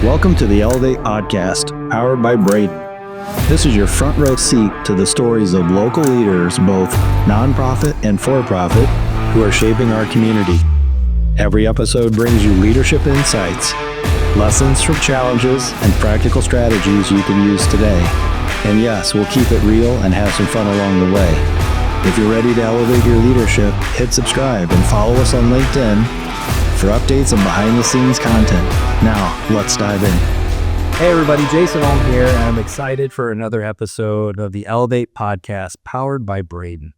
Welcome to the Elevate Podcast, powered by Braden. This is your front row seat to the stories of local leaders, both nonprofit and for-profit, who are shaping our community. Every episode brings you leadership insights, lessons from challenges, and practical strategies you can use today. And yes, we'll keep it real and have some fun along the way. If you're ready to elevate your leadership, hit subscribe and follow us on LinkedIn for updates and behind-the-scenes content. Now, let's dive in. Hey everybody, Jason Holm here, and I'm excited for another episode of the Elevate Podcast, powered by Braden.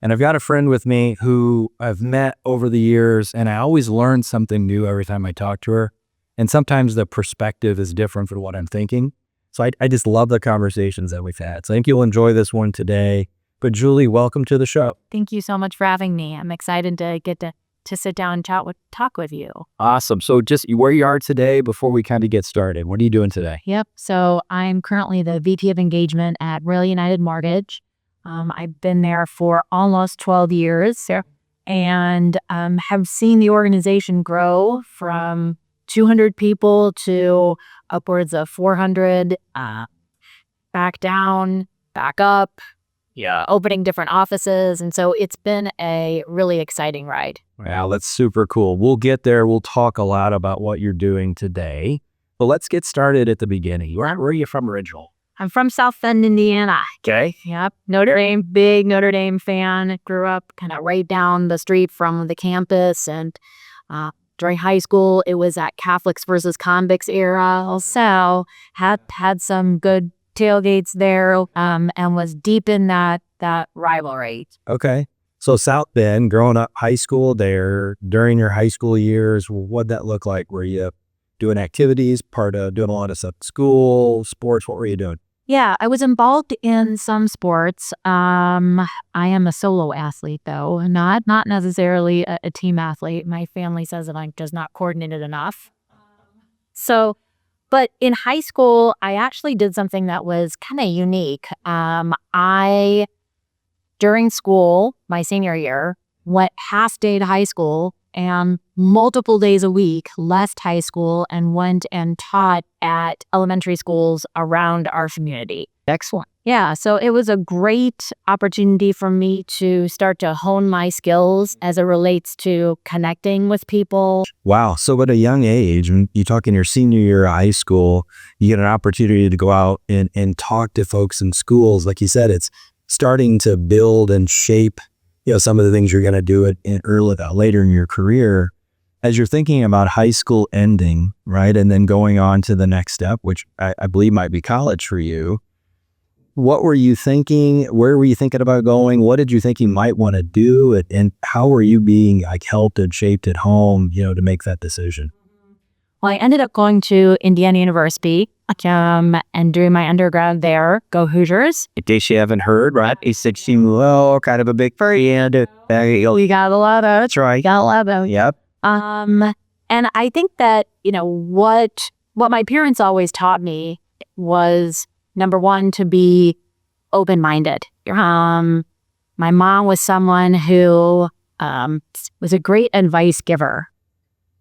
And I've got a friend with me who I've met over the years, and I always learn something new every time I talk to her. And sometimes the perspective is different from what I'm thinking. So I just love the conversations that we've had. So I think you'll enjoy this one today. But Julie, welcome to the show. Thank you so much for having me. I'm excited to get to sit down and talk with you. Awesome. So just where you are today before we kind of get started. What are you doing today? Yep. So I'm currently the VP of Engagement at Royal United Mortgage. I've been there for almost 12 years and have seen the organization grow from 200 people to upwards of 400, back down, back up. Yeah, opening different offices. And so it's been a really exciting ride. Wow, that's super cool. We'll get there. We'll talk a lot about what you're doing today. But let's get started at the beginning. Where are you from originally? I'm from South Bend, Indiana. Okay. Yep. Notre Dame, big Notre Dame fan. Grew up kind of right down the street from the campus. And during high school, it was at Catholics versus Convicts era. Also had some good tailgates there, and was deep in that rivalry. Okay. So South Bend, growing up high school there, during your high school years, what'd that look like? Were you doing activities, doing a lot of stuff at school, sports? What were you doing? Yeah, I was involved in some sports. I am a solo athlete, though, not necessarily a team athlete. My family says that I'm just not coordinated enough. But in high school, I actually did something that was kind of unique. During school, my senior year, went half day to high school and multiple days a week left high school and went and taught at elementary schools around our community. Excellent. Yeah, so it was a great opportunity for me to start to hone my skills as it relates to connecting with people. Wow. So at a young age, when you talk in your senior year of high school, you get an opportunity to go out and talk to folks in schools. Like you said, it's starting to build and shape, some of the things you're going to do later in your career. As you're thinking about high school ending, right, and then going on to the next step, which I believe might be college for you, what were you thinking? Where were you thinking about going? What did you think you might want to do? And how were you being helped and shaped at home, to make that decision? Well, I ended up going to Indiana University and doing my undergrad there. Go Hoosiers. In case you haven't heard, right? He's 16, kind of a big fan. We got a lot of. That's right. Got a lot of. Yep. And I think that, what my parents always taught me was, number one, to be open-minded. My mom was someone who was a great advice giver.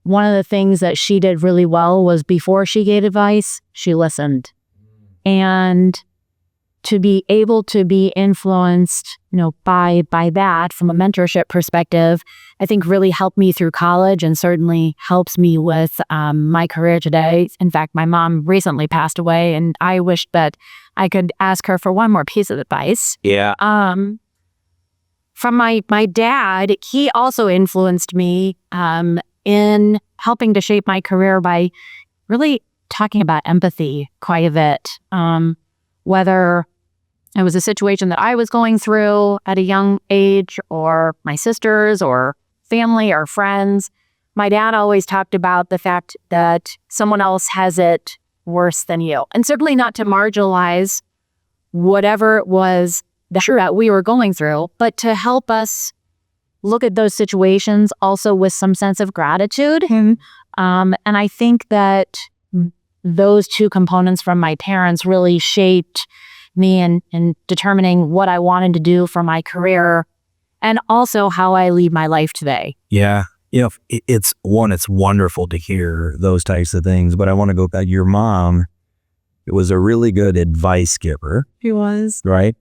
One of the things that she did really well was before she gave advice, she listened. And to be able to be influenced, by that from a mentorship perspective, I think really helped me through college and certainly helps me with my career today. In fact, my mom recently passed away, and I wished that I could ask her for one more piece of advice. Yeah. From my dad, he also influenced me in helping to shape my career by really talking about empathy quite a bit. Whether it was a situation that I was going through at a young age, or my sisters, or family, or friends, my dad always talked about the fact that someone else has it worse than you. And certainly not to marginalize whatever it was that we were going through, but to help us look at those situations also with some sense of gratitude. And I think that those two components from my parents really shaped me in determining what I wanted to do for my career and also how I lead my life today. Yeah. It's wonderful to hear those types of things, but I want to go back. Your mom was a really good advice giver. She was. Right.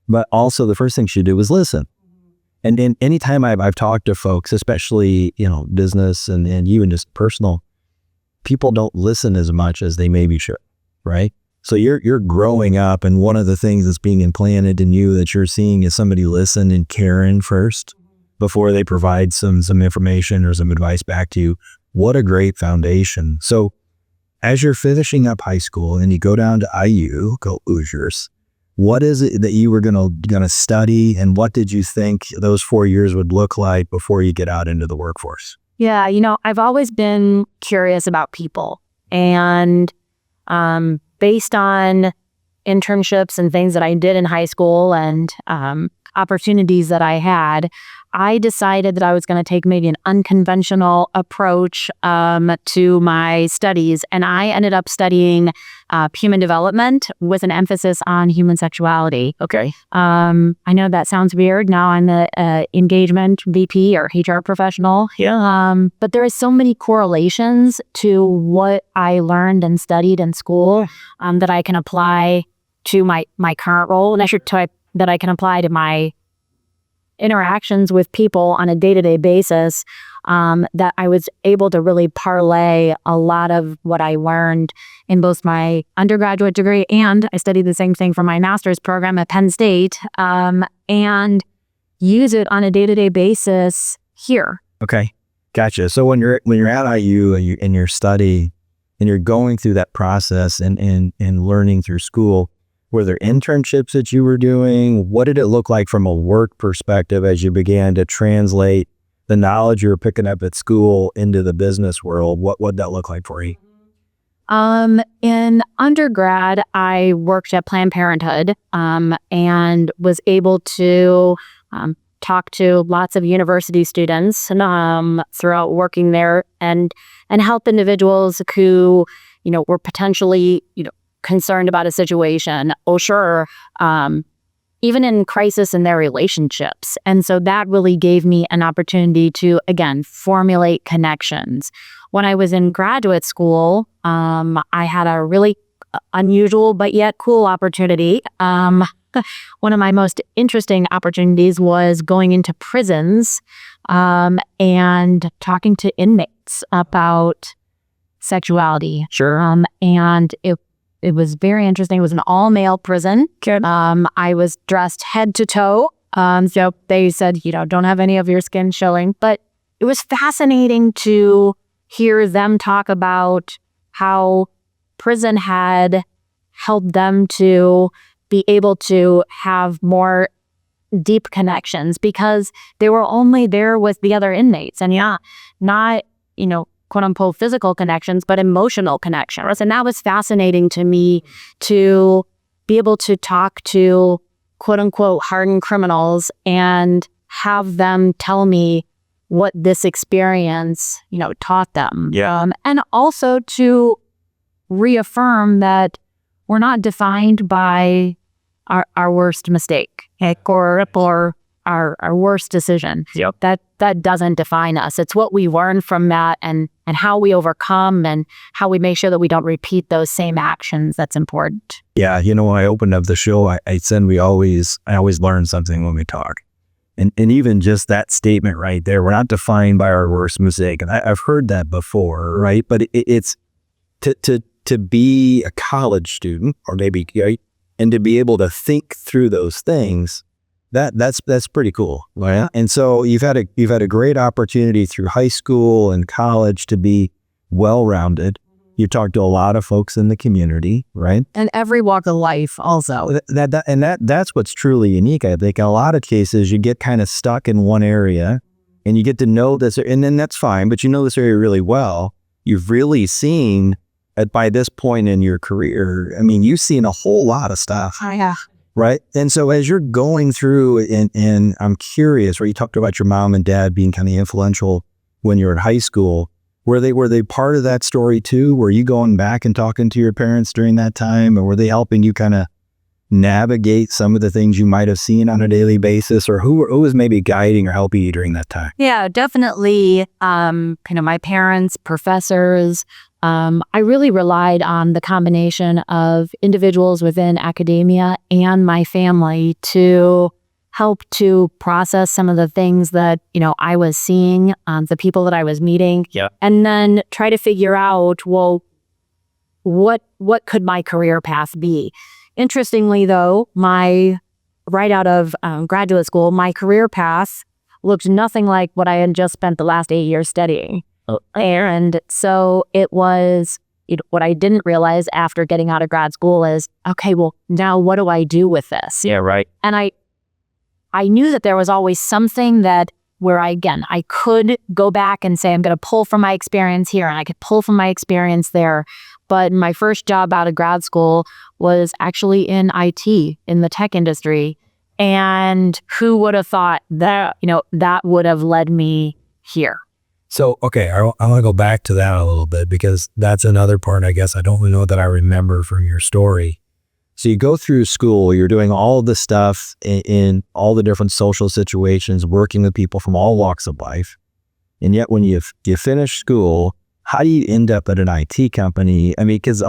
But also the first thing she did was listen. And then anytime I've talked to folks, especially, business and even just personal, people don't listen as much as they maybe should. Right. So you're growing up, and one of the things that's being implanted in you that you're seeing is somebody listen and caring first before they provide some information or some advice back to you. What a great foundation. So as you're finishing up high school and you go down to IU, go Hoosiers, what is it that you were gonna study, and what did you think those 4 years would look like before you get out into the workforce? Yeah, I've always been curious about people, and based on internships and things that I did in high school and opportunities that I had, I decided that I was going to take maybe an unconventional approach to my studies. And I ended up studying human development with an emphasis on human sexuality. Okay. I know that sounds weird. Now I'm the engagement VP or HR professional. Yeah. But there is so many correlations to what I learned and studied in school that I can apply to my current role, and that I can apply to my interactions with people on a day-to-day basis, that I was able to really parlay a lot of what I learned in both my undergraduate degree, and I studied the same thing for my master's program at Penn State, and use it on a day-to-day basis here. Okay. Gotcha. So when you're at IU and you're studying and you're going through that process and learning through school, were there internships that you were doing? What did it look like from a work perspective as you began to translate the knowledge you were picking up at school into the business world? What would that look like for you? In undergrad, I worked at Planned Parenthood and was able to talk to lots of university students throughout working there and help individuals who, were potentially, concerned about a situation, even in crisis in their relationships. And so that really gave me an opportunity to, again, formulate connections. When I was in graduate school, I had a really unusual but yet cool opportunity. One of my most interesting opportunities was going into prisons and talking to inmates about sexuality. Sure. And it was very interesting. It was an all-male prison. I was dressed head to toe. So they said, don't have any of your skin showing. But it was fascinating to hear them talk about how prison had helped them to be able to have more deep connections because they were only there with the other inmates. And not, quote unquote physical connections, but emotional connections. And that was fascinating to me to be able to talk to quote unquote hardened criminals and have them tell me what this experience, taught them. Yeah. And also to reaffirm that we're not defined by our worst mistake or our worst decision. Yep. That doesn't define us. It's what we learn from that and how we overcome and how we make sure that we don't repeat those same actions. That's important. Yeah. When I opened up the show, I said I always learn something when we talk. And even just that statement right there, we're not defined by our worst mistake. And I've heard that before, right? But it's to be a college student or maybe, right? And to be able to think through those things, that's pretty cool, right? And so you've had a great opportunity through high school and college to be well-rounded. You talked to a lot of folks in the community, right? And every walk of life also. That's what's truly unique. I think in a lot of cases you get kind of stuck in one area and you get to know this, and then that's fine, but you know this area really well. You've really seen by this point in your career, you've seen a whole lot of stuff. Oh, yeah. Right. And so as you're going through and I'm curious, where you talked about your mom and dad being kind of influential when you were in high school, were they part of that story too? Were you going back and talking to your parents during that time, or were they helping you kind of, navigate some of the things you might have seen on a daily basis, or who was maybe guiding or helping you during that time? Yeah, definitely. My parents, professors. I really relied on the combination of individuals within academia and my family to help to process some of the things that, I was seeing, the people that I was meeting. Yeah. And then try to figure out, well, what could my career path be? Interestingly, though, right out of graduate school, my career path looked nothing like what I had just spent the last 8 years studying. And so it was, what I didn't realize after getting out of grad school is, okay, well, now what do I do with this? Yeah, right. And I knew that there was always something that where I could go back and say, I'm going to pull from my experience here and I could pull from my experience there. But my first job out of grad school was actually in IT, in the tech industry. And who would have thought that, that would have led me here? So, okay, I want to go back to that a little bit, because that's another part, I guess, I don't know that I remember from your story. So you go through school, you're doing all the stuff in all the different social situations, working with people from all walks of life. And yet when you finish school, how do you end up at an IT company? I mean, because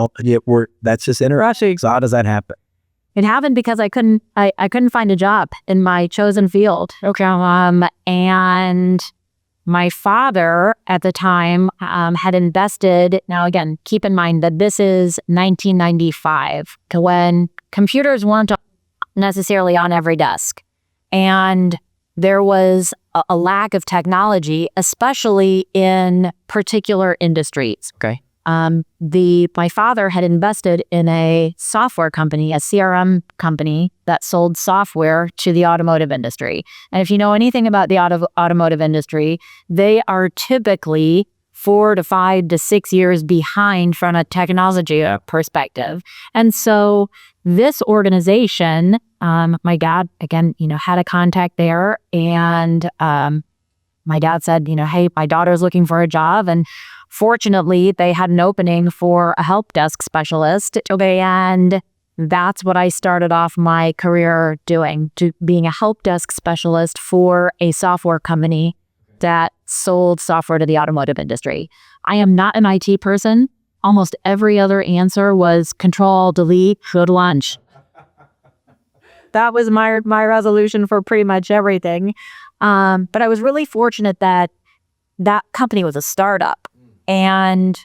that's just interesting. So how does that happen? It happened because I couldn't find a job in my chosen field. Okay. And my father at the time had invested. Now, again, keep in mind that this is 1995, when computers weren't necessarily on every desk. And there was a lack of technology, especially in particular industries. Okay. My father had invested in a software company, a CRM company that sold software to the automotive industry. And if you know anything about the automotive industry, they are typically 4 to 5 to 6 years behind from a technology perspective. And so this organization, my dad, again, had a contact there, and my dad said, hey, my daughter's looking for a job. And fortunately, they had an opening for a help desk specialist. And that's what I started off my career doing, being a help desk specialist for a software company that sold software to the automotive industry. I am not an IT person. Almost every other answer was Control, Delete, good lunch. That was my resolution for pretty much everything. But I was really fortunate that company was a startup. And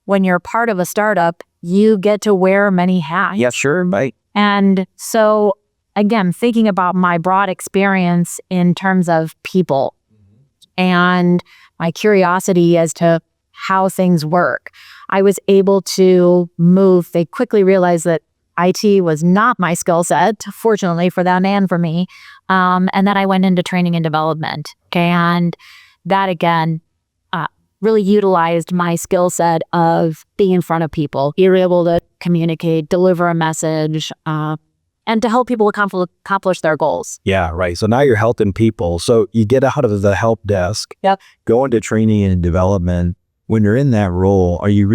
when you're part of a startup, you get to wear many hats. Yeah, sure, mate. And so, again, thinking about my broad experience in terms of people and my curiosity as to how things work, I was able to move. They quickly realized that IT was not my skill set, fortunately for them and for me. And then I went into training and development. Okay, and that, again, really utilized my skill set of being in front of people. You're able to communicate, deliver a message, and to help people accomplish their goals. Yeah, right. So now you're helping people. So you get out of the help desk, Yep. Go into training and development. When you're in that role, are you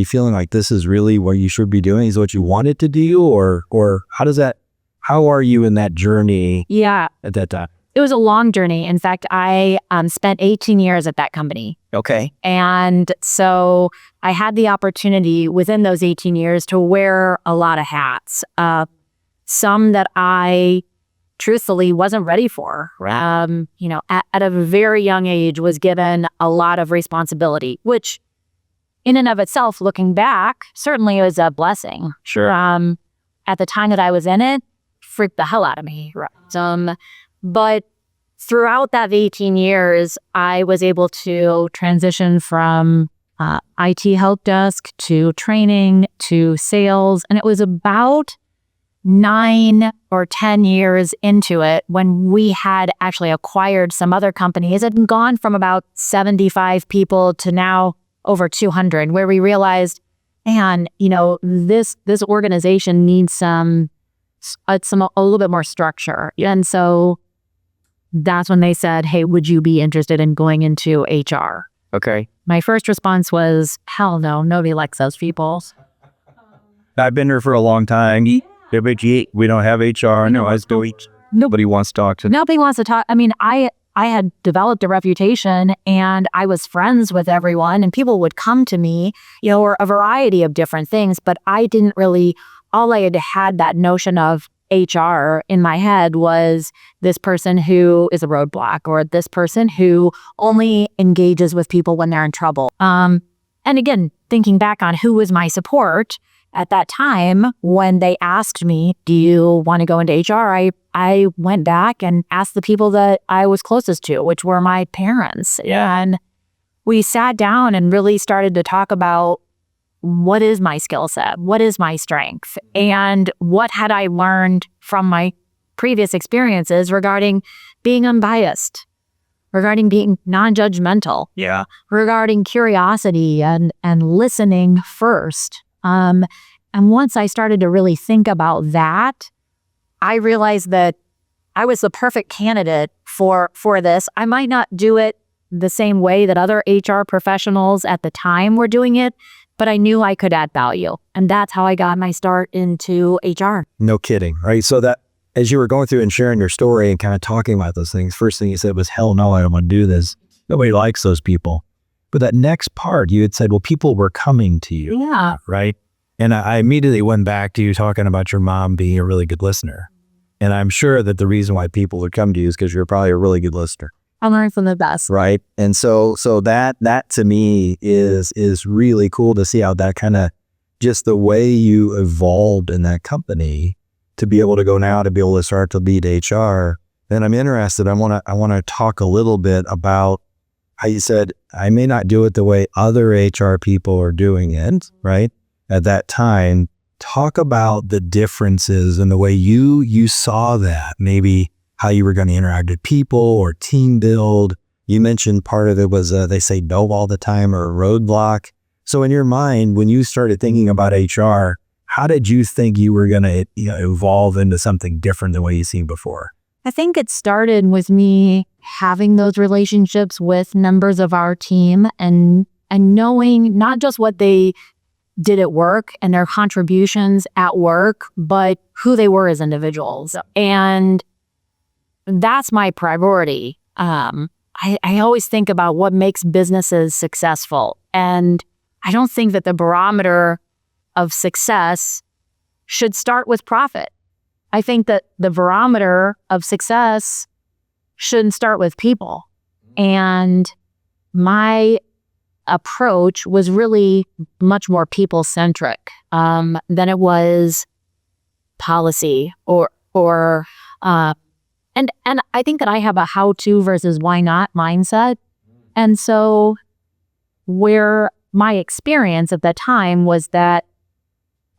feeling like this is really what you should be doing? Is what you wanted to do? Or how are you in that journey? Yeah. At that time? It was a long journey. In fact, I spent 18 years at that company. Okay. And so I had the opportunity within those 18 years to wear a lot of hats. Some that I truthfully wasn't ready for. At a very young age was given a lot of responsibility, which in and of itself, looking back, certainly was a blessing. Sure. At the time that I was in it, freaked the hell out of me. But throughout that 18 years, I was able to transition from IT help desk to training to sales. And it was about 9 or 10 years into it when we had actually acquired some other companies. It had gone from about 75 people to now over 200, where we realized, man, this organization needs a little bit more structure. And so that's when they said, hey, would you be interested in going into HR? Okay. My first response was, hell no, nobody likes those people. I've been here for a long time. We don't have HR. No, nobody wants to talk to. Nobody wants to talk. I mean, I had developed a reputation and I was friends with everyone and people would come to me, or a variety of different things, but I didn't really, all I had that notion of HR in my head was this person who is a roadblock or this person who only engages with people when they're in trouble. And again, thinking back on who was my support at that time when they asked me, do you want to go into HR? I went back and asked the people that I was closest to, which were my parents. And we sat down and really started to talk about what is my skill set? What is my strength? And what had I learned from my previous experiences regarding being unbiased, regarding being non-judgmental, regarding curiosity and listening first. And once I started to really think about that, I realized that I was the perfect candidate for this. I might not do it the same way that other HR professionals at the time were doing it, but I knew I could add value. And that's how I got my start into HR. No kidding, right? So that as you were going through and sharing your story and kind of talking about those things, first thing you said was, hell no, I don't want to do this. Nobody likes those people. But that next part, you had said, well, people were coming to you. Yeah. Right? And I immediately went back to you talking about your mom being a really good listener. And I'm sure that the reason why people would come to you is because you're probably a really good listener. I learned from the best. Right. And so that to me is really cool to see how that kind of just the way you evolved in that company to be able to go now to be able to start to lead HR. And I'm interested. I want to talk a little bit about how you said, I may not do it the way other HR people are doing it, right? At that time, talk about the differences and the way you saw that, maybe how you were going to interact with people or team build. You mentioned part of it was they say no all the time or a roadblock. So in your mind, when you started thinking about HR, how did you think you were going to evolve into something different than what you've seen before? I think it started with me having those relationships with members of our team and knowing not just what they did at work and their contributions at work, but who they were as individuals. And that's my priority. I always think about what makes businesses successful. And I don't think that the barometer of success should start with profit. I think that the barometer of success shouldn't start with people. And my approach was really much more people-centric than it was policy or and I think that I have a how-to versus why not mindset. And so where my experience at the time was that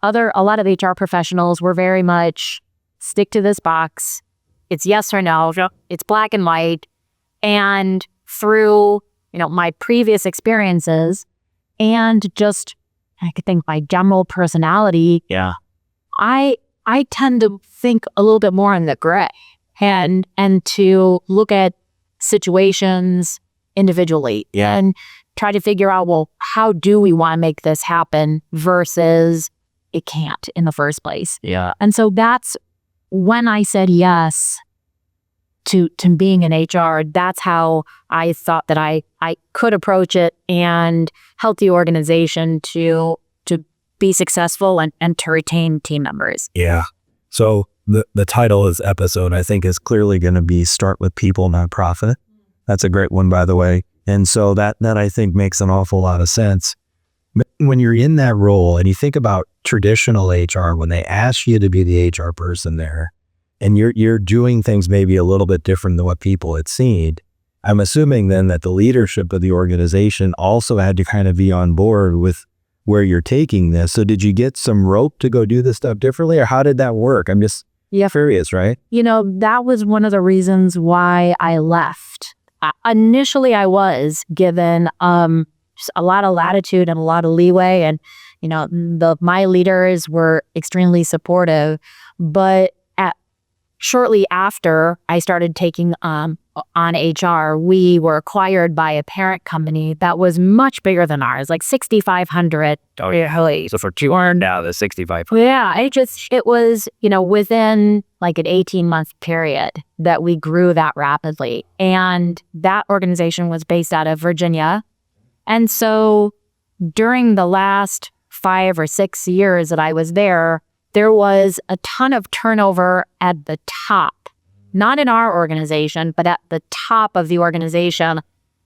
a lot of HR professionals were very much stick to this box. It's yes or no. It's black and white. And through, my previous experiences and just, I could think my general personality. Yeah. I tend to think a little bit more in the gray and to look at situations individually and try to figure out, well, how do we want to make this happen versus it can't in the first place. Yeah. And so that's when I said yes to being in HR, that's how I thought that I could approach it and help the organization to be successful and to retain team members. Yeah. So the title of this episode, I think, is clearly going to be Start with People, Not Profit. That's a great one, by the way. And so that I think makes an awful lot of sense. When you're in that role and you think about traditional HR, when they ask you to be the HR person there, and you're doing things maybe a little bit different than what people had seen, I'm assuming then that the leadership of the organization also had to kind of be on board with where you're taking this. So did you get some rope to go do this stuff differently, or how did that work? I'm just curious, right? That was one of the reasons why I left. Initially, I was given just a lot of latitude and a lot of leeway, and my leaders were extremely supportive. But shortly after I started taking on HR, we were acquired by a parent company that was much bigger than ours, like 6,500. Oh, yeah. So for 200 now, the 65. Yeah, it was, within like an 18-month period that we grew that rapidly. And that organization was based out of Virginia. And so during the last 5 or 6 years that I was there was a ton of turnover at the top, not in our organization, but at the top of the organization.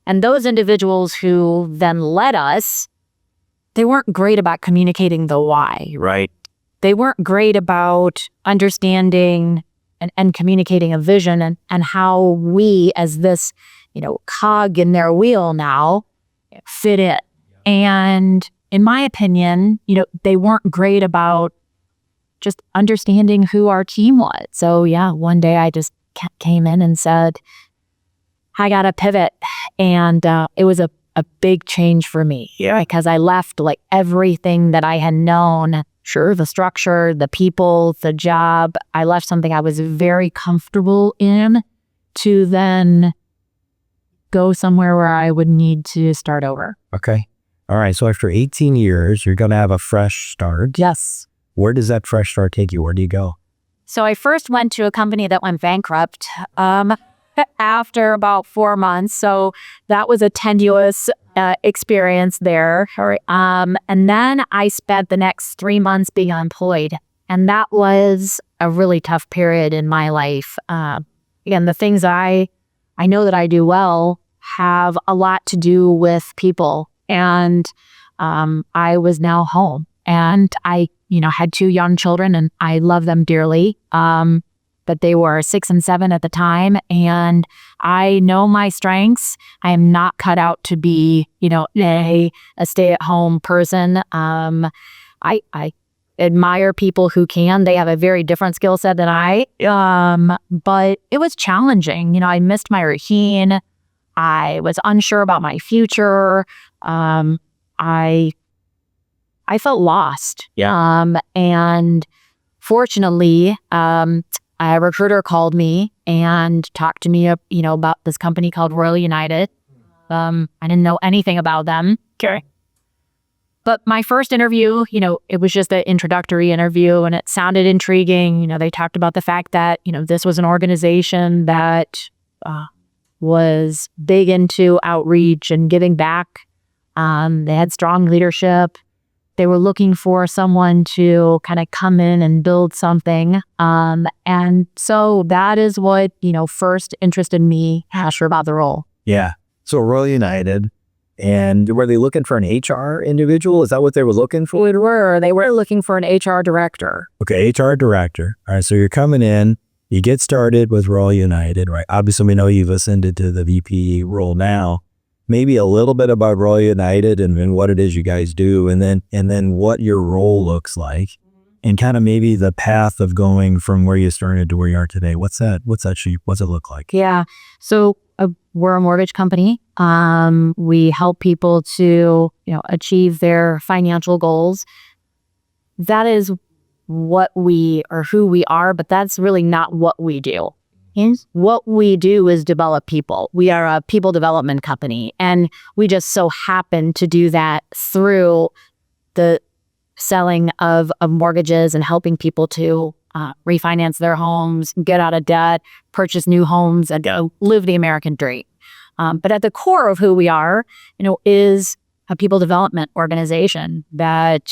And those individuals who then led us, they weren't great about communicating the why. Right. They weren't great about understanding and communicating a vision and how we as this, cog in their wheel now fit in. And in my opinion, they weren't great about just understanding who our team was. So yeah, one day I just came in and said, I got to pivot. And it was a big change for me. Yeah. Because I left like everything that I had known. Sure, the structure, the people, the job. I left something I was very comfortable in to then go somewhere where I would need to start over. Okay. All right. So after 18 years, you're going to have a fresh start. Yes. Where does that fresh start take you? Where do you go? So I first went to a company that went bankrupt after about 4 months. So that was a tenuous experience there. And then I spent the next 3 months being unemployed. And that was a really tough period in my life. Again, the things I know that I do well have a lot to do with people. And I was now home. And I, had 2 young children and I love them dearly. But they were 6 and 7 at the time. And I know my strengths. I am not cut out to be, a stay-at-home person. I admire people who can. They have a very different skill set than I. But it was challenging. I missed my routine. I was unsure about my future. I felt lost. Yeah. And fortunately, a recruiter called me and talked to me, about this company called Royal United. I didn't know anything about them. Okay. But my first interview, it was just an introductory interview and it sounded intriguing. They talked about the fact that, this was an organization that was big into outreach and giving back. They had strong leadership. They were looking for someone to kind of come in and build something. And so that is what, first interested me, Asher, about the role. Yeah. So Royal United, and were they looking for an HR individual? Is that what they were looking for? They were looking for an HR director. Okay, HR director. All right, so you're coming in, you get started with Royal United, right? Obviously, we know you've ascended to the VP role now. Maybe a little bit about Royal United and what it is you guys do, and then what your role looks like, and kind of maybe the path of going from where you started to where you are today. What's that shape? What's it look like? Yeah. So we're a mortgage company. We help people to, achieve their financial goals. That is what we or who we are, but that's really not what we do. What we do is develop people. We are a people development company, and we just so happen to do that through the selling of mortgages and helping people to refinance their homes, get out of debt, purchase new homes, and live the American dream. But at the core of who we are, is a people development organization that,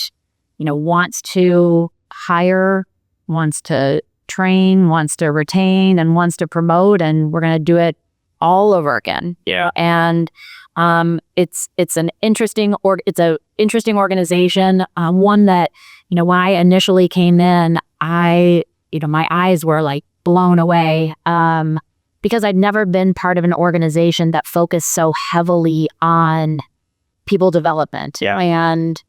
wants to hire, wants to train, wants to retain, and wants to promote, and we're going to do it all over again. Yeah. And it's an interesting organization. One that, when I initially came in, my eyes were like blown away because I'd never been part of an organization that focused so heavily on people development. Yeah. And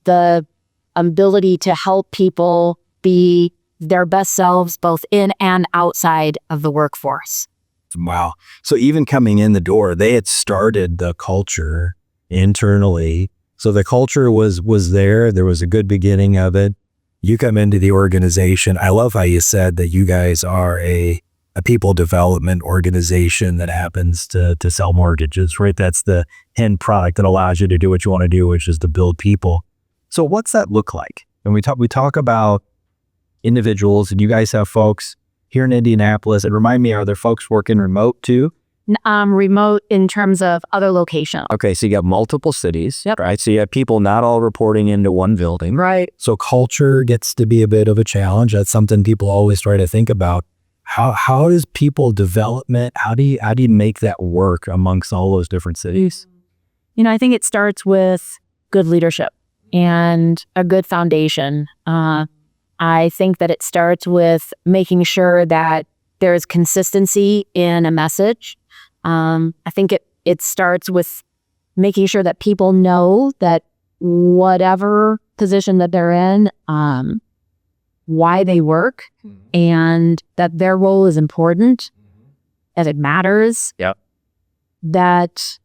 the ability to help people be their best selves both in and outside of the workforce. Wow. So even coming in the door, they had started the culture internally. So the culture was there. There was a good beginning of it. you come into the organization. I love how you said that you guys are a people development organization that happens to sell mortgages, right? That's the end product that allows you to do what you want to do, which is to build people. So what's that look like? And we talk about individuals, and you guys have folks here in Indianapolis. And remind me, are there folks working remote too? Remote in terms of other locations. Okay, so you got multiple cities, Yep. right? So you have people not all reporting into one building. Right. So culture gets to be a bit of a challenge. That's something people always try to think about. How is people development? How do you make that work amongst all those different cities? I think it starts with good leadership and a good foundation. I think that it starts with making sure that there's consistency in a message. I think it starts with making sure that people know that whatever position that they're in, why they work, and that their role is important, that it matters, Yep. that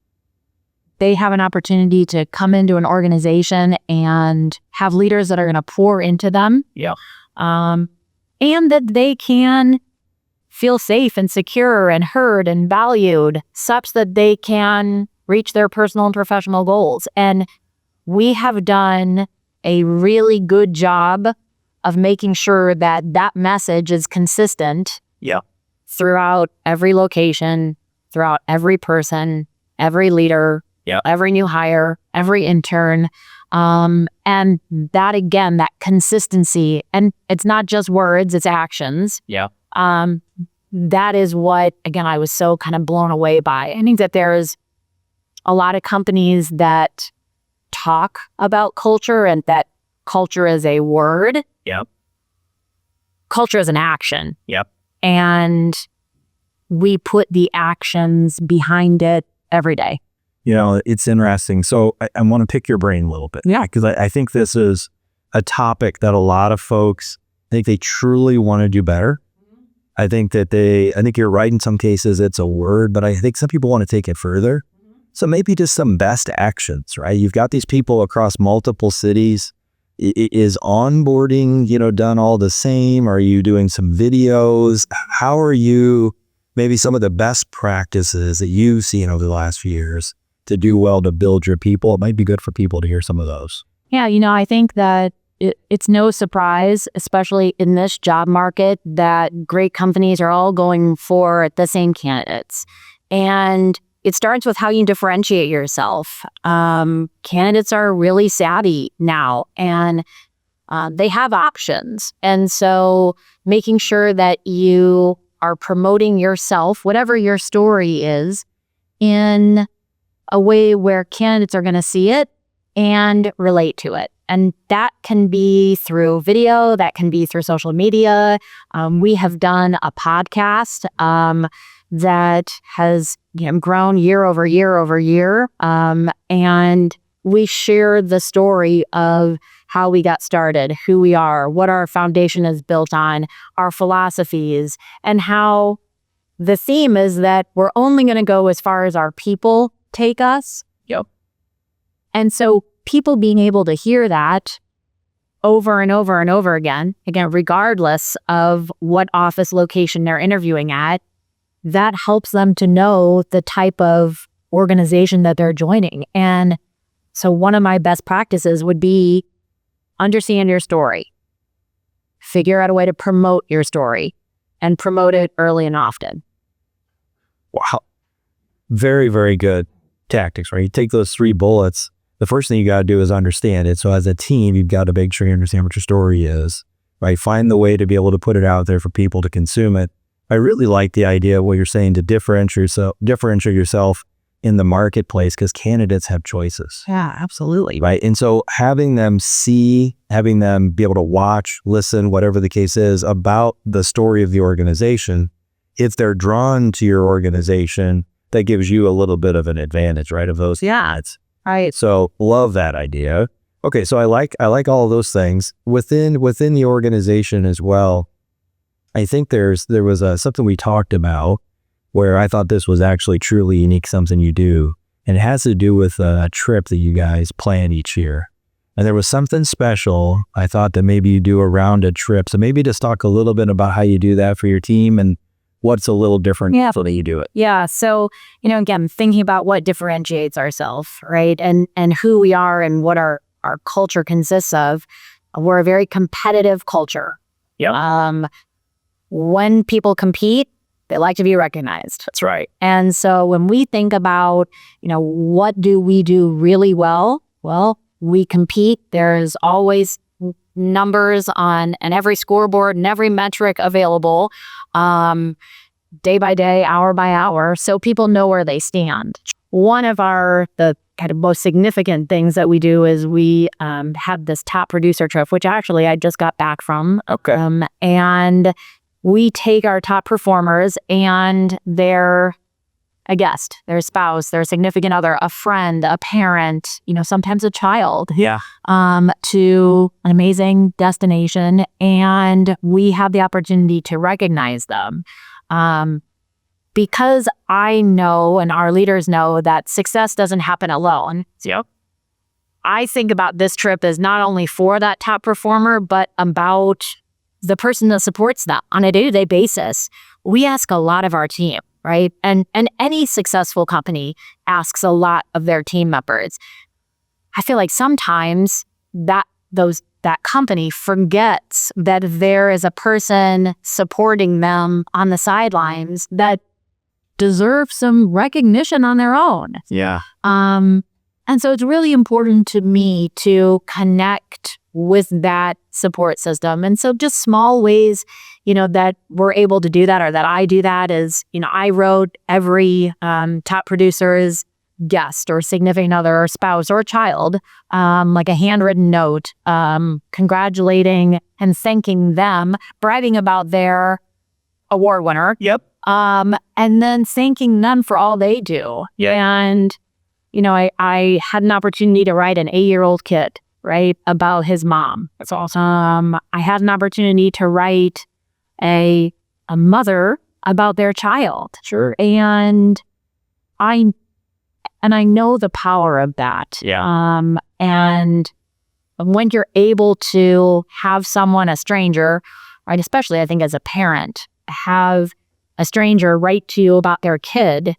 they have an opportunity to come into an organization and have leaders that are going to pour into them. Yeah. And that they can feel safe and secure and heard and valued such that they can reach their personal and professional goals. And we have done a really good job of making sure that that message is consistent Yeah. throughout every location, throughout every person, every leader, Yeah. every new hire, every intern. And that, again, that consistency, and it's not just words, it's actions. Yeah. That is what, again, I was so kind of blown away by. I think that there's a lot of companies that talk about culture and that culture is a word. Yep. Culture is an action. Yep. And we put the actions behind it every day. It's interesting. So I want to pick your brain a little bit. Yeah. Because I think this is a topic that a lot of folks, I think they truly want to do better. I think you're right in some cases it's a word, but I think some people want to take it further. So maybe just some best actions, right? You've got these people across multiple cities. Is onboarding, done all the same? Are you doing some videos? How are you, maybe some of the best practices that you've seen over the last few years to do well to build your people? It might be good for people to hear some of those. Yeah, I think that it's no surprise, especially in this job market, that great companies are all going for the same candidates. And it starts with how you differentiate yourself. Candidates are really savvy now, and they have options. And so making sure that you are promoting yourself, whatever your story is, in a way where candidates are going to see it and relate to it. And that can be through video, that can be through social media. We have done a podcast that has grown year over year over year. And we share the story of how we got started, who we are, what our foundation is built on, our philosophies, and how the theme is that we're only going to go as far as our people take us. Yep. And so people being able to hear that over and over and over again, regardless of what office location they're interviewing at, that helps them to know the type of organization that they're joining. And so one of my best practices would be understand your story, figure out a way to promote your story, and promote it early and often. Wow. Very, very good tactics, right? You take those 3 bullets. The first thing you got to do is understand it. So as a team, you've got to make sure you understand what your story is, right? Find the way to be able to put it out there for people to consume it. I really like the idea of what you're saying to differentiate yourself in the marketplace, because candidates have choices. Yeah, absolutely. Right. And so having them be able to watch, listen, whatever the case is, about the story of the organization, if they're drawn to your organization, that gives you a little bit of an advantage, right? Of those ads. Right. So love that idea. Okay. So I like all of those things within the organization as well. I think there was something we talked about where I thought this was actually truly unique, something you do. And it has to do with a trip that you guys plan each year. And there was something special. I thought that maybe you do a rounded trip. So maybe just talk a little bit about how you do that for your team and what's a little different so that you do it. Yeah. So, again, thinking about what differentiates ourselves, right? And who we are and what our culture consists of. We're a very competitive culture. Yeah. When people compete, they like to be recognized. That's right. And so when we think about, what do we do really well? Well, we compete. There's always numbers on every scoreboard and every metric available, day by day, hour by hour, so people know where they stand. One of the kind of most significant things that we do is we have this top producer trip, which actually I just got back from. Okay. And we take our top performers and their a guest, their spouse, their significant other, a friend, a parent, sometimes a child, to an amazing destination. And we have the opportunity to recognize them. Because I know and our leaders know that success doesn't happen alone. Yep. I think about this trip as not only for that top performer, but about the person that supports them on a day-to-day basis. We ask a lot of our team, right? And any successful company asks a lot of their team members. I feel like sometimes that company forgets that there is a person supporting them on the sidelines that deserve some recognition on their own. Yeah. And so it's really important to me to connect with that support system. And so just small ways, that we're able to do that or that I do that is, I wrote every top producer's guest or significant other or spouse or child, like a handwritten note, congratulating and thanking them, bragging about their award winner. Yep. And then thanking them for all they do. Yeah. And, I had an opportunity to write an 8-year-old kid, right, about his mom. That's awesome. I had an opportunity to write a mother about their child. Sure. And I know the power of that. Yeah. And when you're able to have someone, a stranger, right, especially I think as a parent, have a stranger write to you about their kid,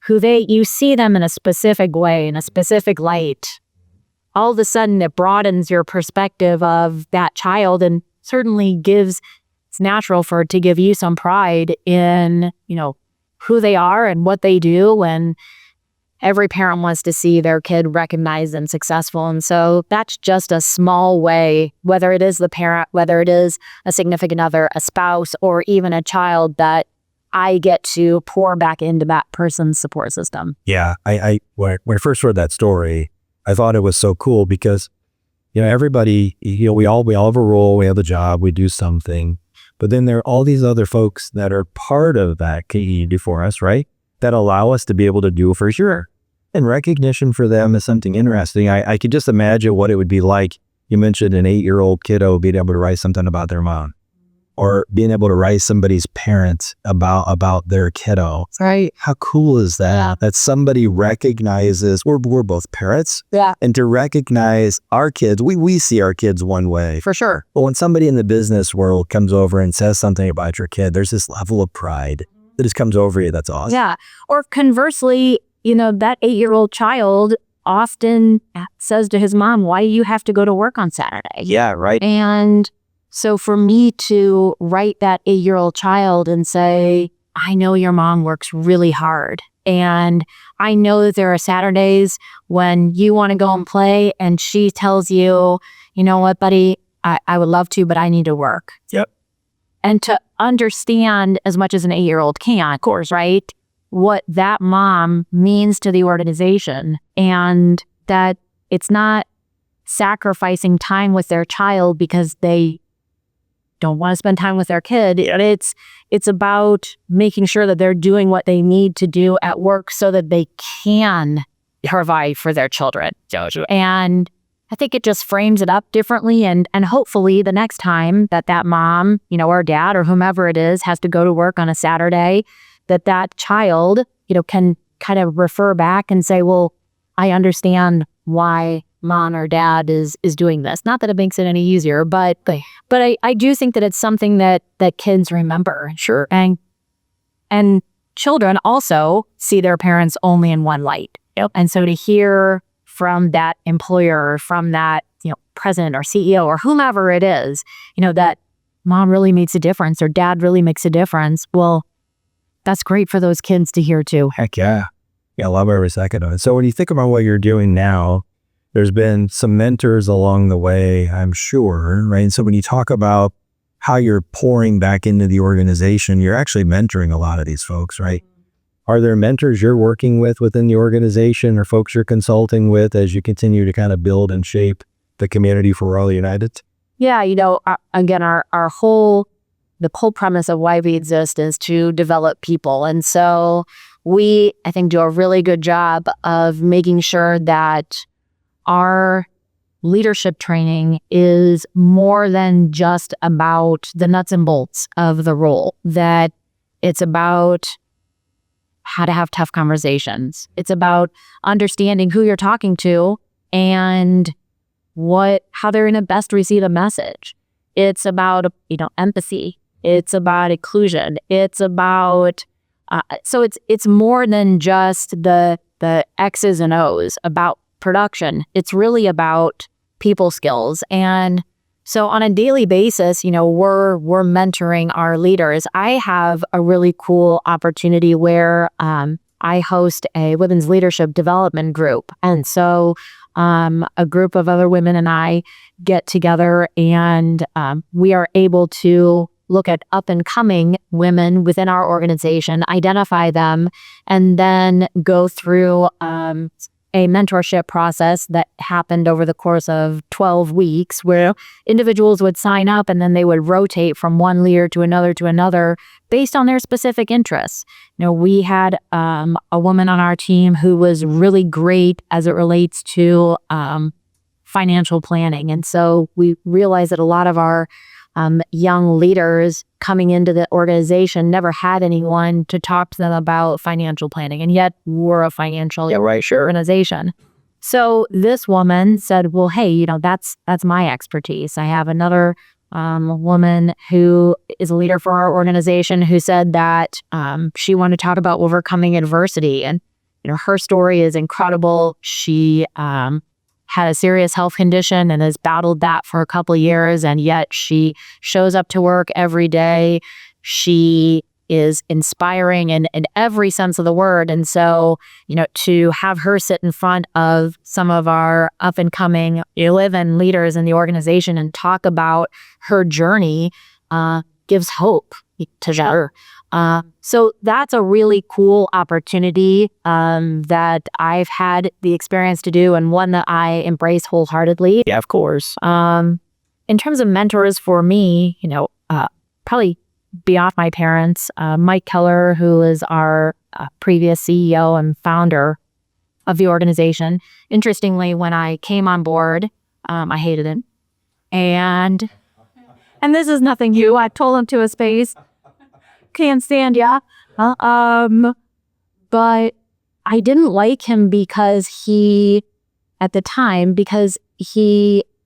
you see them in a specific way, in a specific light, all of a sudden it broadens your perspective of that child and certainly it's natural for it to give you some pride in, who they are and what they do. And every parent wants to see their kid recognized and successful. And so that's just a small way, whether it is the parent, whether it is a significant other, a spouse, or even a child, that I get to pour back into that person's support system. Yeah. When I first heard that story, I thought it was so cool because, everybody, we all have a role, we have a job, we do something, but then there are all these other folks that are part of that community for us, right? That allow us to be able to do for sure. And recognition for them is something interesting. I could just imagine what it would be like. You mentioned an 8-year-old kiddo being able to write something about their mom, or being able to write somebody's parents about their kiddo. Right. How cool is that? Yeah. That somebody recognizes, we're both parents. Yeah. And to recognize our kids, we see our kids one way. For sure. But when somebody in the business world comes over and says something about your kid, there's this level of pride that just comes over you. That's awesome. Yeah. Or conversely, that 8-year-old child often says to his mom, why do you have to go to work on Saturday? Yeah, right. And so for me to write that 8-year-old child and say, I know your mom works really hard. And I know that there are Saturdays when you want to go and play and she tells you, you know what, buddy, I would love to, but I need to work. Yep. And to understand as much as an 8-year-old can, of course, right, what that mom means to the organization, and that it's not sacrificing time with their child because they don't want to spend time with their kid. It's about making sure that they're doing what they need to do at work so that they can provide for their children. And I think it just frames it up differently. And hopefully the next time that mom, or dad or whomever it is, has to go to work on a Saturday, that child, can kind of refer back and say, well, I understand why mom or dad is doing this. Not that it makes it any easier, but I do think that it's something that kids remember. Sure. And children also see their parents only in one light. Yep. And so to hear from that employer, from that, president or CEO or whomever it is, that mom really makes a difference or dad really makes a difference. Well, that's great for those kids to hear too. Heck yeah. Yeah, I love every second of it. So when you think about what you're doing now, there's been some mentors along the way, I'm sure, right? And so when you talk about how you're pouring back into the organization, you're actually mentoring a lot of these folks, right? Are there mentors you're working with within the organization or folks you're consulting with as you continue to kind of build and shape the community for Royal United? Yeah, again, the whole premise of why we exist is to develop people. And so we, I think, do a really good job of making sure that our leadership training is more than just about the nuts and bolts of the role, that it's about how to have tough conversations. It's about understanding who you're talking to and how they're going to best receive a message. It's about, empathy. It's about inclusion. It's about, so it's more than just the X's and O's about production. It's really about people skills. And so on a daily basis, we're mentoring our leaders. I have a really cool opportunity where I host a women's leadership development group. And so a group of other women and I get together and we are able to look at up and coming women within our organization, identify them, and then go through a mentorship process that happened over the course of 12 weeks where individuals would sign up and then they would rotate from one leader to another based on their specific interests. We had a woman on our team who was really great as it relates to financial planning. And so we realized that a lot of our young leaders coming into the organization never had anyone to talk to them about financial planning, and yet we're a financial organization. So this woman said, well, hey, that's my expertise. I have another woman who is a leader for our organization who said that she wanted to talk about overcoming adversity. And her story is incredible. She had a serious health condition and has battled that for a couple of years, and yet she shows up to work every day. She is inspiring in every sense of the word. And so, to have her sit in front of some of our up and coming live-in leaders in the organization and talk about her journey gives hope to her. So that's a really cool opportunity that I've had the experience to do, and one that I embrace wholeheartedly. Yeah, of course. In terms of mentors for me, probably beyond my parents, Mike Keller, who is our previous CEO and founder of the organization. Interestingly, when I came on board, I hated him. And this is nothing new. I told him to his face, can't stand ya. But I didn't like him because he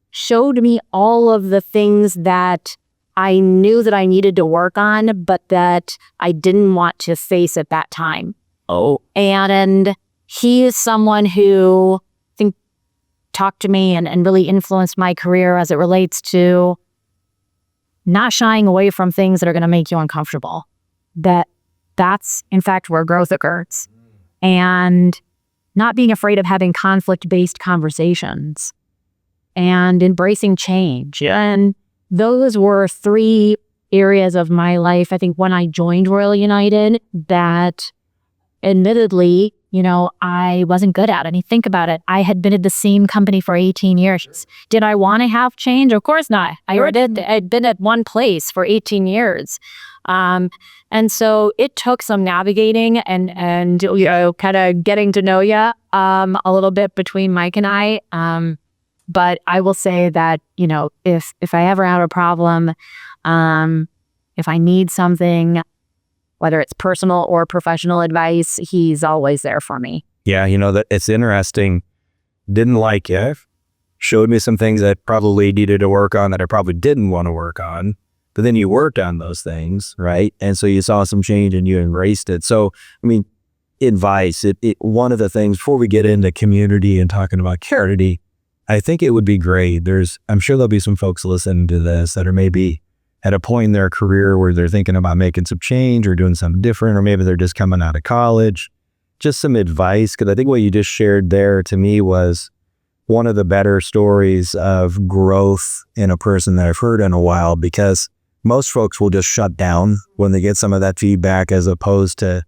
showed me all of the things that I knew that I needed to work on, but that I didn't want to face at that time. Oh. And he is someone who I think talked to me and really influenced my career as it relates to not shying away from things that are going to make you uncomfortable. That's in fact where growth occurs. And not being afraid of having conflict-based conversations and embracing change. And those were 3 areas of my life, I think, when I joined Royal United that admittedly, I wasn't good at. I mean, think about it. I had been at the same company for 18 years. Did I want to have change? Of course not. I'd been at one place for 18 years. And so it took some navigating and kind of getting to know you a little bit between Mike and I. But I will say that, if I ever have a problem, if I need something, whether it's personal or professional advice, he's always there for me. Yeah, that it's interesting. Didn't like you, showed me some things that probably needed to work on that I probably didn't want to work on. But then you worked on those things, right? And so you saw some change and you embraced it. So, I mean, advice, one of the things before we get into community and talking about charity, I think it would be great. I'm sure there'll be some folks listening to this that are maybe at a point in their career where they're thinking about making some change or doing something different, or maybe they're just coming out of college. Just some advice, because I think what you just shared there to me was one of the better stories of growth in a person that I've heard in a while, because most folks will just shut down when they get some of that feedback as opposed to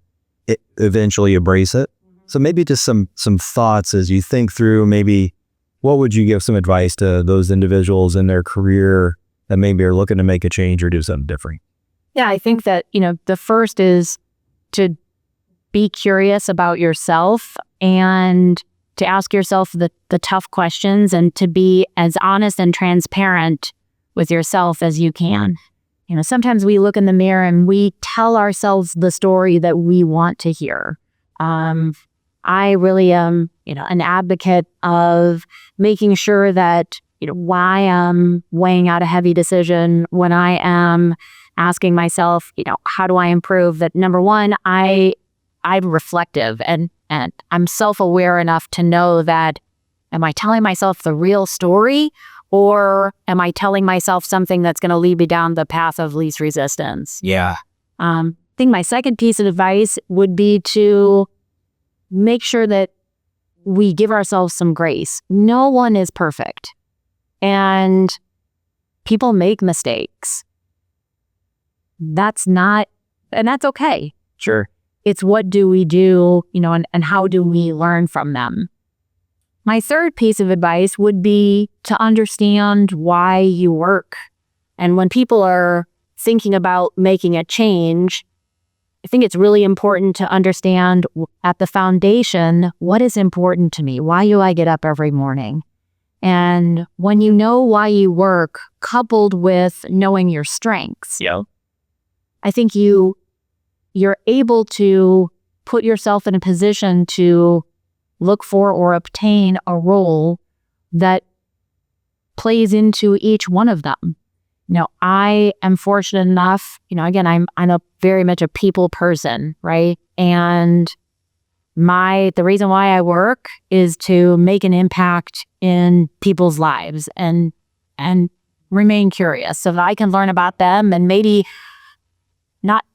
eventually embrace it. So maybe just some thoughts as you think through, maybe what would you give some advice to those individuals in their career that maybe are looking to make a change or do something different? Yeah, I think that, the first is to be curious about yourself and to ask yourself the tough questions and to be as honest and transparent with yourself as you can. Sometimes we look in the mirror and we tell ourselves the story that we want to hear. I really am, an advocate of making sure that, why I'm weighing out a heavy decision, when I am asking myself, how do I improve, that number one, I'm reflective and I'm self-aware enough to know that, am I telling myself the real story? Or am I telling myself something that's going to lead me down the path of least resistance? Yeah. I think my second piece of advice would be to make sure that we give ourselves some grace. No one is perfect. And people make mistakes. That's okay. Sure. It's what do we do, and how do we learn from them? My third piece of advice would be to understand why you work. And when people are thinking about making a change, I think it's really important to understand at the foundation, what is important to me? Why do I get up every morning? And when you know why you work, coupled with knowing your strengths, I think you're able to put yourself in a position to look for or obtain a role that plays into each one of them. I am fortunate enough, again, I'm very much a people person, right? And the reason why I work is to make an impact in people's lives and remain curious so that I can learn about them and maybe not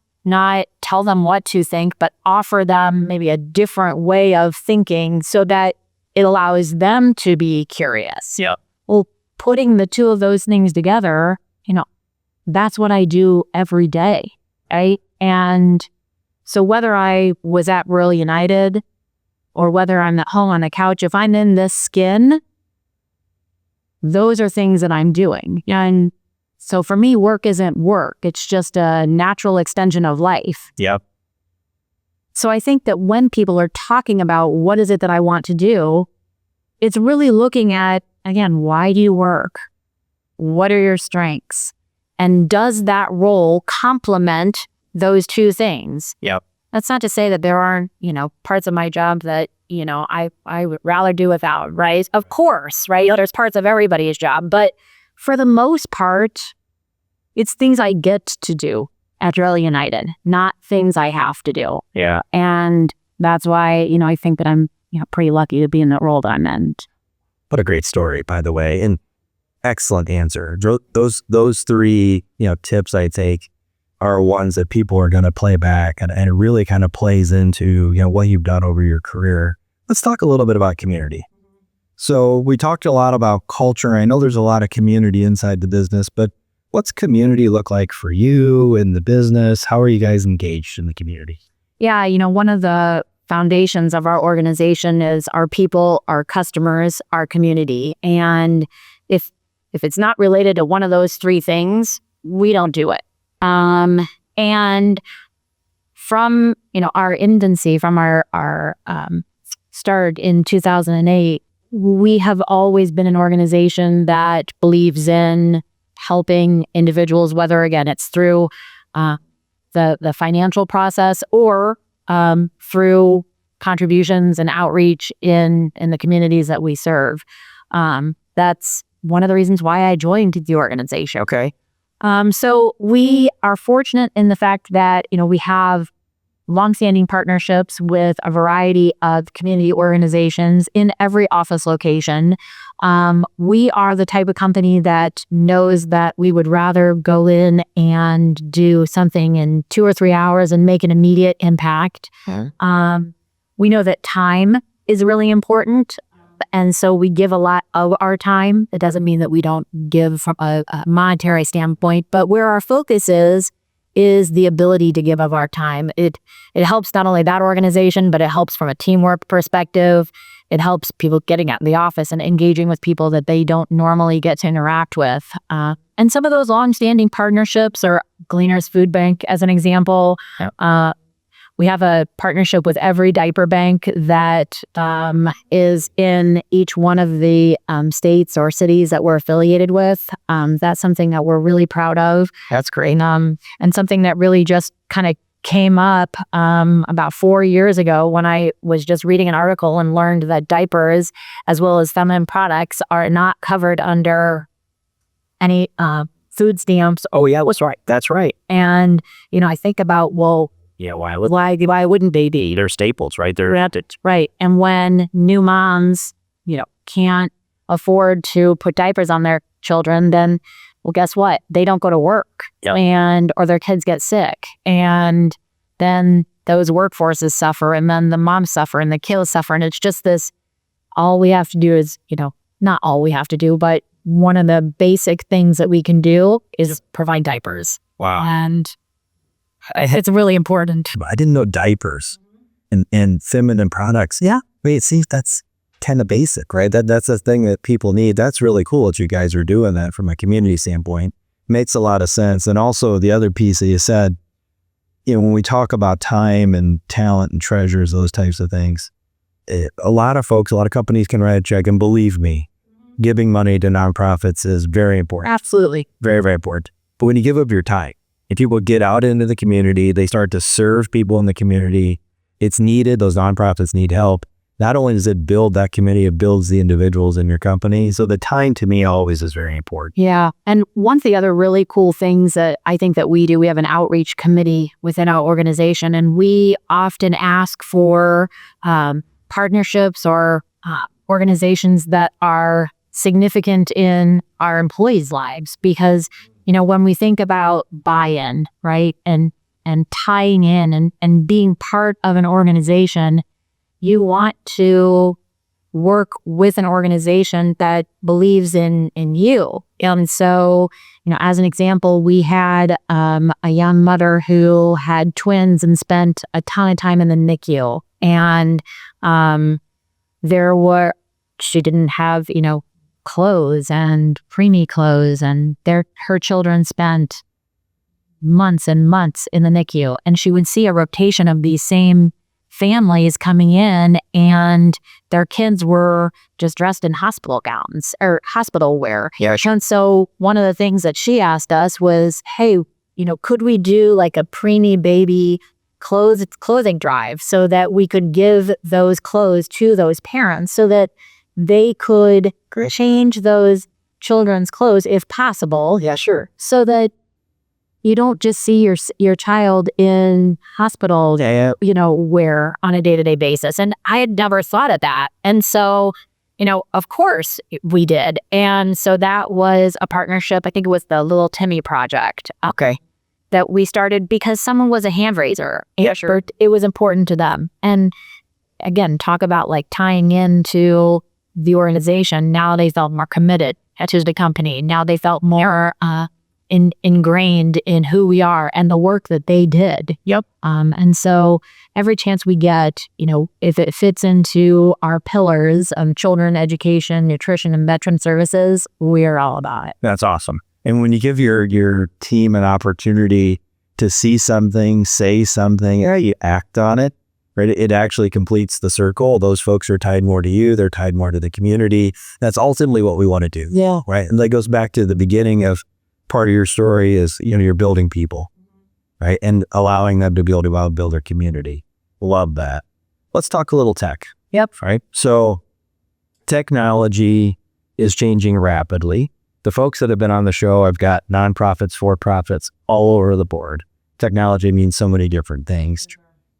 tell them what to think, but offer them maybe a different way of thinking so that it allows them to be curious. Yeah. Well, putting the two of those things together, that's what I do every day, right? And so whether I was at Rural United or whether I'm at home on the couch, if I'm in this skin, those are things that I'm doing. And so for me, work isn't work. It's just a natural extension of life. Yep. So I think that when people are talking about what is it that I want to do, it's really looking at, again, why do you work? What are your strengths? And does that role complement those two things? Yep. That's not to say that there aren't, parts of my job that, I would rather do without, right? Of course, right? There's parts of everybody's job, but for the most part, it's things I get to do at Rural United, not things I have to do. Yeah. And that's why, I think that I'm, pretty lucky to be in the role that I'm in. What a great story, by the way. And excellent answer. Those three, tips I take are ones that people are going to play back and it really kind of plays into, what you've done over your career. Let's talk a little bit about community. So we talked a lot about culture. I know there's a lot of community inside the business, but what's community look like for you in the business? How are you guys engaged in the community? Yeah, one of the foundations of our organization is our people, our customers, our community. And if it's not related to one of those three things, we don't do it. And from, our infancy, from our start in 2008, we have always been an organization that believes in helping individuals, whether, again, it's through the financial process or through contributions and outreach in the communities that we serve. that's one of the reasons why I joined the organization. Okay. So we are fortunate in the fact that, we have longstanding partnerships with a variety of community organizations in every office location. We are the type of company that knows that we would rather go in and do something in 2 or 3 hours and make an immediate impact. We know that time is really important. And so we give a lot of our time. It doesn't mean that we don't give from a monetary standpoint, but where our focus is the ability to give of our time. It helps not only that organization, but it helps from a teamwork perspective. It helps people getting out in the office and engaging with people that they don't normally get to interact with. And some of those long-standing partnerships are Gleaner's Food Bank, as an example. Yep. We have a partnership with every diaper bank that is in each one of the states or cities that we're affiliated with. That's something that we're really proud of. That's great. And something that really just kind of came up about 4 years ago when I was just reading an article and learned that diapers, as well as feminine products, are not covered under any food stamps. Oh, yeah, that's right. That's right. And, I think about, well, yeah, why wouldn't they be? They're staples, right? They're right. And when new moms, can't afford to put diapers on their children, then, well, guess what? They don't go to work. Yep. Or their kids get sick. And then those workforces suffer, and then the moms suffer, and the kids suffer. And it's just this, all we have to do is, not all we have to do, but one of the basic things that we can do is provide diapers. Wow. And it's really important. I didn't know diapers and feminine products. Yeah. Wait, see, that's kind of basic, right? That's the thing that people need. That's really cool that you guys are doing that from a community standpoint. Makes a lot of sense. And also the other piece that you said, when we talk about time and talent and treasures, those types of things, a lot of companies can write a check, and believe me, giving money to nonprofits is very important. Absolutely. Very, very important. But when you give up your time, if people get out into the community, they start to serve people in the community, it's needed. Those nonprofits need help. Not only does it build that community, it builds the individuals in your company. So the time, to me, always is very important. Yeah. And one of the other really cool things that I think that we do, we have an outreach committee within our organization, and we often ask for partnerships or organizations that are significant in our employees' lives, because when we think about buy-in, right, and tying in and being part of an organization, you want to work with an organization that believes in you. And so, as an example, we had a young mother who had twins and spent a ton of time in the NICU. And she didn't have, clothes and preemie clothes, and her children spent months and months in the NICU, and she would see a rotation of these same families coming in, and their kids were just dressed in hospital gowns or hospital wear. Yeah. And so one of the things that she asked us was, hey, could we do like a preemie baby clothing drive so that we could give those clothes to those parents so that they could change those children's clothes if possible. Yeah, sure. So that you don't just see your child in hospital, wear on a day-to-day basis. And I had never thought of that. And so, of course we did. And so that was a partnership. I think it was the Little Timmy Project. Okay. That we started because someone was a hand raiser. Yeah, sure. It was important to them. And again, talk about like tying into the organization. Now they felt more committed to the company. Now they felt more ingrained in who we are and the work that they did. Yep. And so every chance we get, if it fits into our pillars of children, education, nutrition, and veteran services, we're all about it. That's awesome. And when you give your team an opportunity to see something, say something, you act on it, right? It actually completes the circle. Those folks are tied more to you. They're tied more to the community. That's ultimately what we want to do. Yeah. Right. And that goes back to the beginning of part of your story is, you're building people, right? And allowing them to be able to build their community. Love that. Let's talk a little tech. Yep. Right. So technology is changing rapidly. The folks that have been on the show, I've got nonprofits, for-profits all over the board. Technology means so many different things.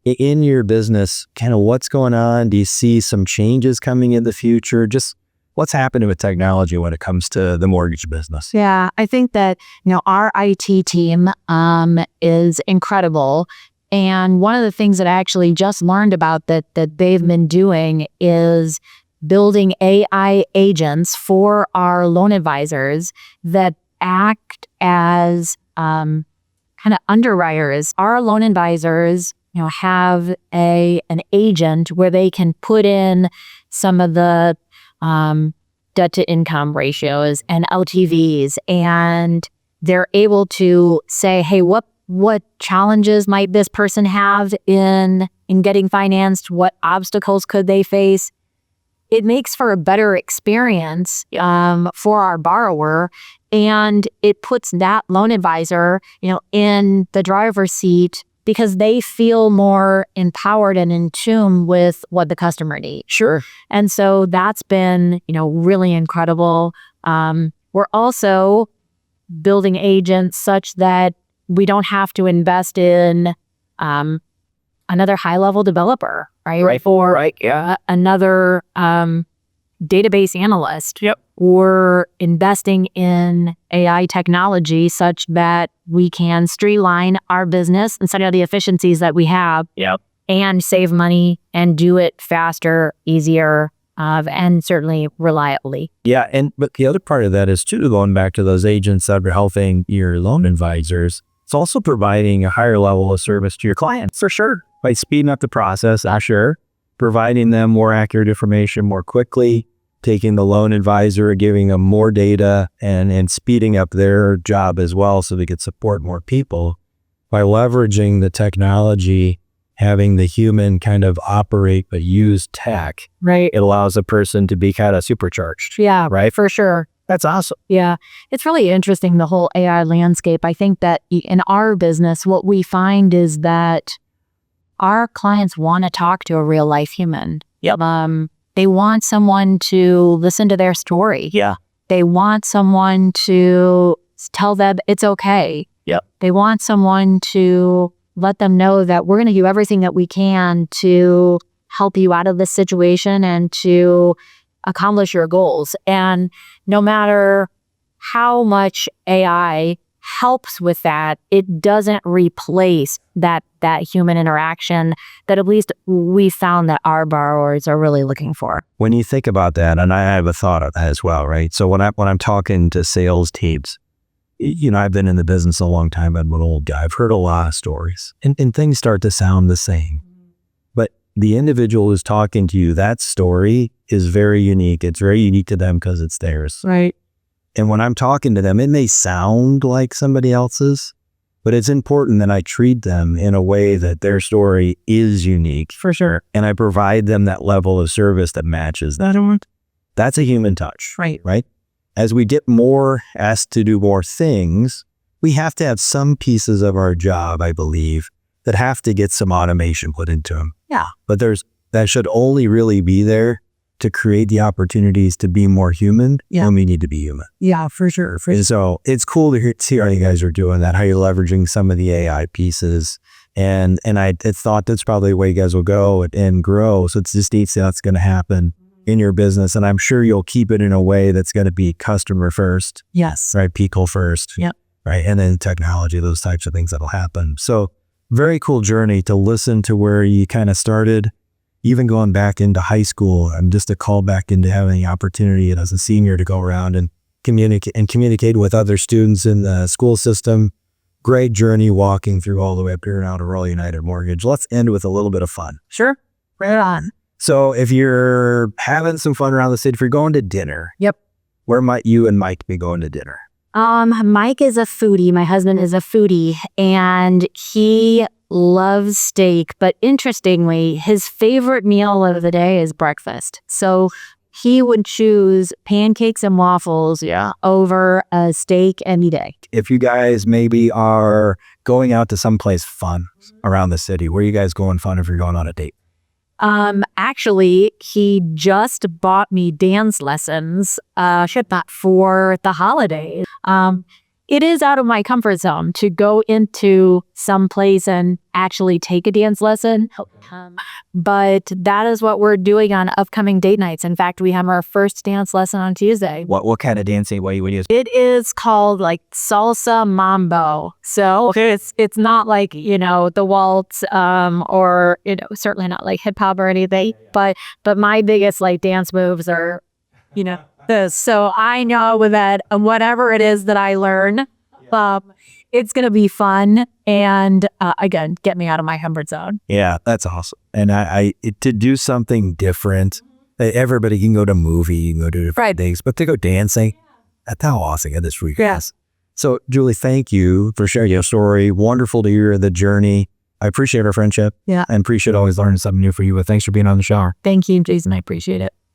In your business, kind of what's going on? Do you see some changes coming in the future? Just what's happening with technology when it comes to the mortgage business? Yeah, I think that, our IT team is incredible. And one of the things that I actually just learned about that they've been doing is building AI agents for our loan advisors that act as kind of underwriters. Our loan advisors, have an agent where they can put in some of the debt to income ratios and LTVs, and they're able to say, hey, what challenges might this person have in getting financed? What obstacles could they face? It makes for a better experience for our borrower, and it puts that loan advisor, in the driver's seat because they feel more empowered and in tune with what the customer needs. Sure. And so that's been, really incredible. We're also building agents such that we don't have to invest in another high-level developer, right? Another database analyst. Yep. We're investing in AI technology such that we can streamline our business and set out the efficiencies that we have. Yep. And save money and do it faster, easier, and certainly reliably. Yeah, but the other part of that is too, going back to those agents that are helping your loan advisors, it's also providing a higher level of service to your clients, for sure, by speeding up the process, providing them more accurate information more quickly, taking the loan advisor, giving them more data, and speeding up their job as well so they could support more people by leveraging the technology. Having the human kind of operate but use tech, right? It allows a person to be kind of supercharged. Yeah, right? For sure. That's awesome. Yeah, it's really interesting, the whole AI landscape. I think that in our business, what we find is that our clients want to talk to a real life human. Yep. They want someone to listen to their story. Yeah. They want someone to tell them it's okay. Yep. They want someone to let them know that we're going to do everything that we can to help you out of this situation and to accomplish your goals. And no matter how much AI helps with that, it doesn't replace that human interaction that at least we found that our borrowers are really looking for. When you think about that, and I have a thought of that as well, right? So when I'm talking to sales teams, I've been in the business a long time. I'm an old guy. I've heard a lot of stories and things start to sound the same. But the individual who's talking to you, that story is very unique. It's very unique to them because it's theirs. Right. And when I'm talking to them, it may sound like somebody else's, but it's important that I treat them in a way that their story is unique. For sure. And I provide them that level of service that matches that. That's a human touch. Right. Right. As we get more asked to do more things, we have to have some pieces of our job, I believe, that have to get some automation put into them. Yeah. But that should only really be there to create the opportunities to be more human. Yeah. And we need to be human. Yeah, for sure. And so it's cool to see how you guys are doing that, how you're leveraging some of the AI pieces. And I thought that's probably the way you guys will go and grow. So it's just neat that's going to happen in your business. And I'm sure you'll keep it in a way that's going to be customer first. Yes. Right. People first. Yep. Right. And then technology, those types of things that'll happen. So very cool journey to listen to where you kind of started, even going back into high school and just to call back into having the opportunity as a senior to go around and communicate with other students in the school system. Great journey walking through all the way up here now to Royal United Mortgage. Let's end with a little bit of fun. Sure. Right on. So if you're having some fun around the city, if you're going to dinner, Yep. where might you and Mike be going to dinner? Mike is a foodie. My husband is a foodie, and he loves steak. But interestingly, his favorite meal of the day is breakfast. So he would choose pancakes and waffles over a steak any day. If you guys maybe are going out to someplace fun around the city, where are you guys going fun if you're going on a date? Actually, he just bought me dance lessons, for the holidays. It is out of my comfort zone to go into some place and actually take a dance lesson. But that is what we're doing on upcoming date nights. In fact, we have our first dance lesson on Tuesday. What kind of dancing? What you would use? It is called like salsa mambo. So it's not like, the waltz, or, certainly not like hip hop or anything. But my biggest like dance moves are, this. So I know that whatever it is that I learn, it's going to be fun and, again, get me out of my comfort zone. Yeah, that's awesome. And to do something different, everybody can go to movie, you can go to different things, but to go dancing, that's how awesome it is for you guys. Yes. So Julie, thank you for sharing your story. Wonderful to hear the journey. I appreciate our friendship. Yeah. And appreciate always learning something new for you. But thanks for being on the show. Thank you, Jason. I appreciate it.